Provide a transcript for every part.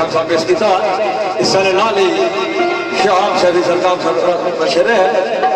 शाह पेश किया इस नाल ही शाह शहरी सरकार बशर है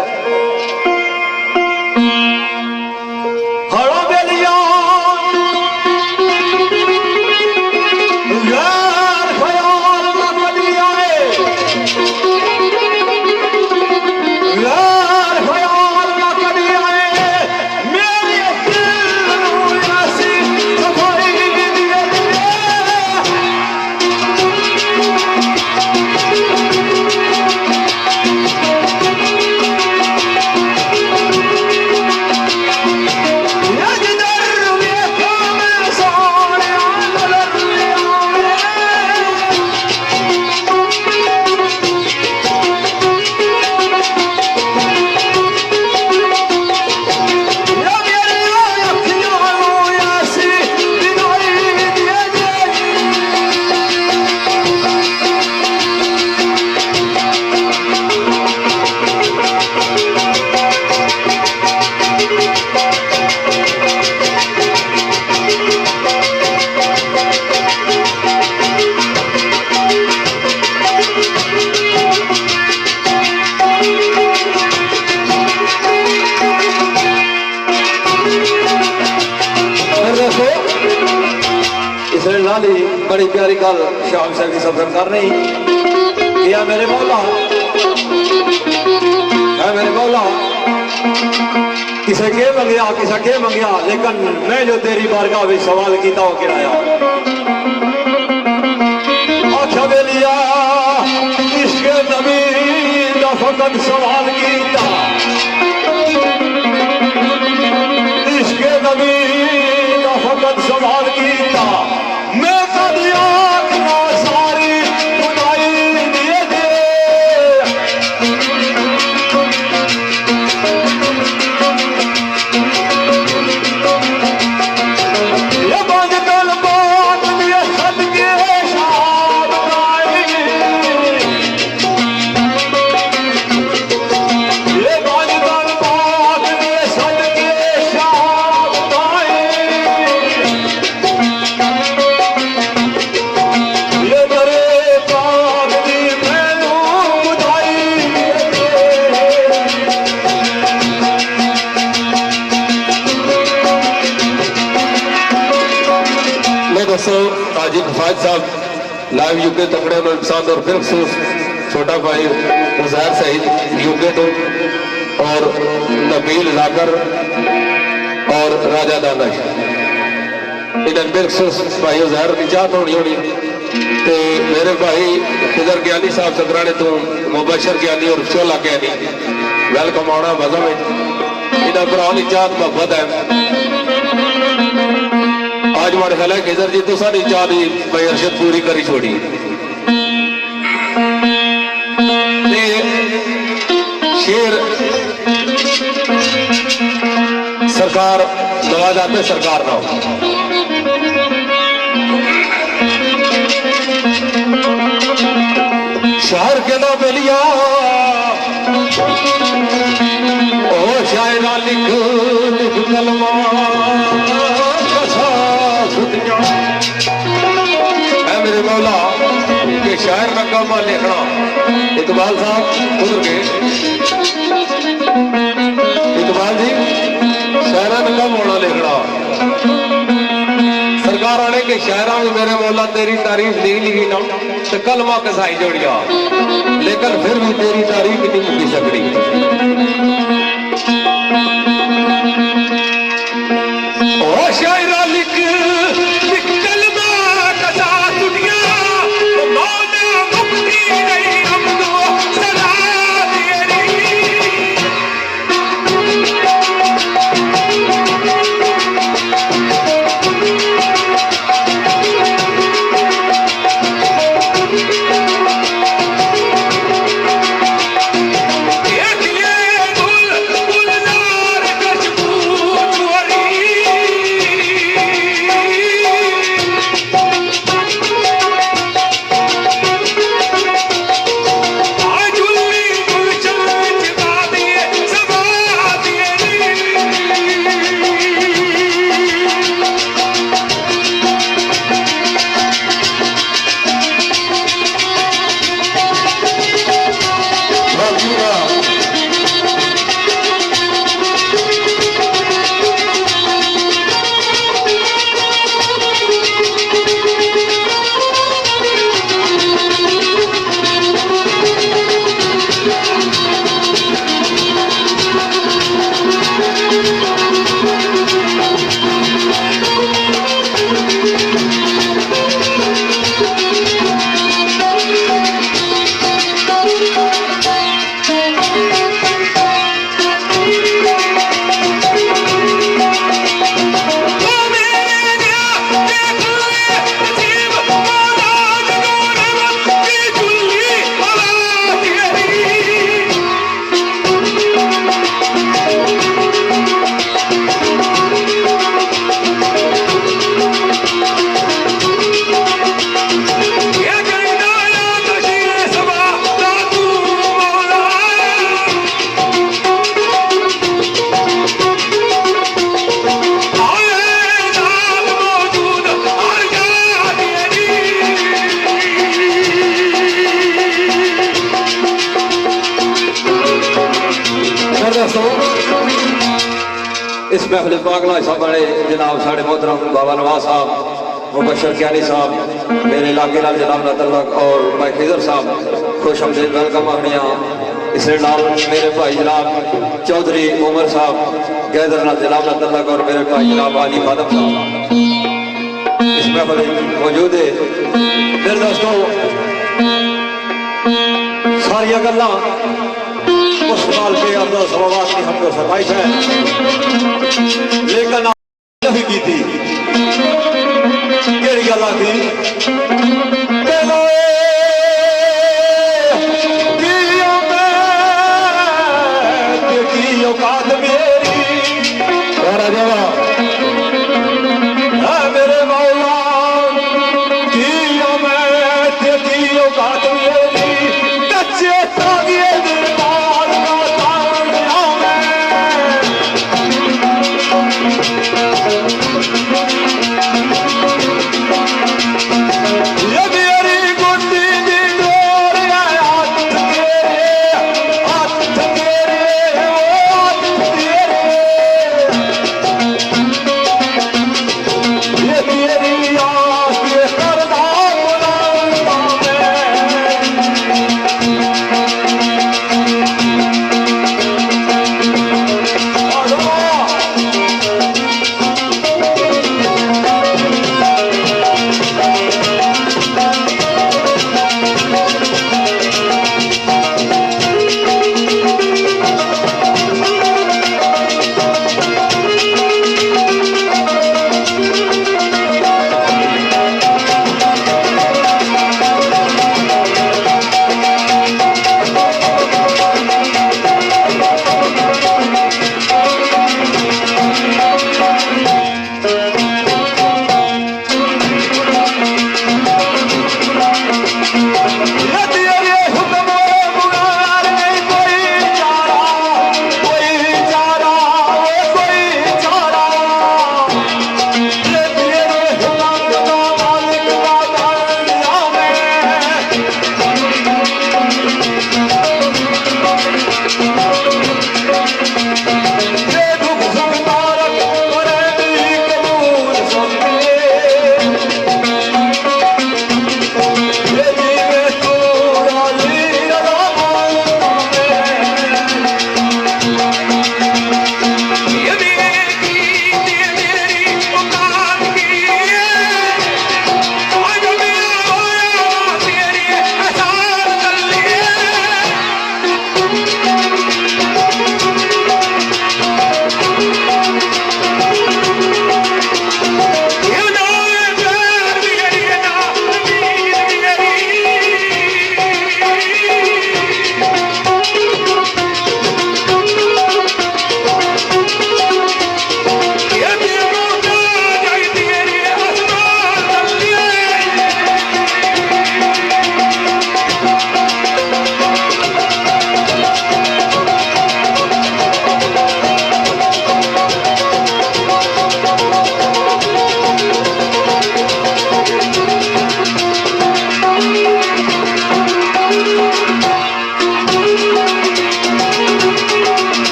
बड़ी प्यारी गल शाह साहब की सफर कर रही किया मेरे मौला किसे के मंगया किसे के मंगया लेकिन मैं जो तेरी बारगाह में सवाल किया वो किराया आख्या बेलिया इश्क नबी दा फकत सवाल किया इश्क नबी दा फकत सवाल किया मैं सारी खुदाई दिए दे ये बाज कल बात दिए सदके शाद गाई ये बाज कल बात दिए सदके शाद गाई ताजिक फाज साहब लाइव यूके तकड़े में पसंद और फिर अफसोस छोटा भाई मुजहर सईद यूके तो और नबील जाकर और राजा दानिश इन्हें बिलखसूस भाई उजैर की चाहत होनी होनी तो मेरे भाई खिदर ज्ञानी साहब सकराने तो मुबशर ज्ञानी और शोला ज्ञानी वेलकम आना मजहब इन्हें भरा की चाहत मोहब्बत है आज माड़े ख्याल है खिदर जी तो सारी चाहत ही भाई अरशद पूरी करी छोड़ी शेर सरकार नवाज आते सरकार ना शहर के ना बेलिया ओ शायरा लिख लिख कलमा कसा सुतिया है मेरे मौला के शायर का कलमा लिखना इकबाल साहब उधर गए इकबाल जी शायरा ने कम होना लिखना सरकार आने के शायरा में मेरे मौला तेरी तारीफ नहीं लिखी ना तो कलमा कसाई जोड़िया लेकिन फिर भी तेरी तारीफ नहीं मुकी सकती ओ शायरा लिख लिख कलमा कसा दुनिया तो मौला मुक्ति नहीं हमको सदा इस महफिल पागला हिस्सा बने जनाब साढ़े मोहतरम बाबा नवाज साहब मुबशर क्यानी साहब मेरे इलाके लाल जनाब नतलक और भाई खिजर साहब खुश हमदेद वेलकम आखनिया इसके नाल मेरे भाई जनाब चौधरी उमर साहब गैदर नाल जनाब नतलक और मेरे भाई जनाब अली खादम साहब इस महफिल मौजूद है। मेरे दोस्तों सारिया गल्ला उस साल के अंदर सवाबात की हमको फरमाइश है लेकिन नहीं की थी केड़ी गल आखी औकात मेरी मेरे मौला की औकात मेरी कच्चे तागिए तेरी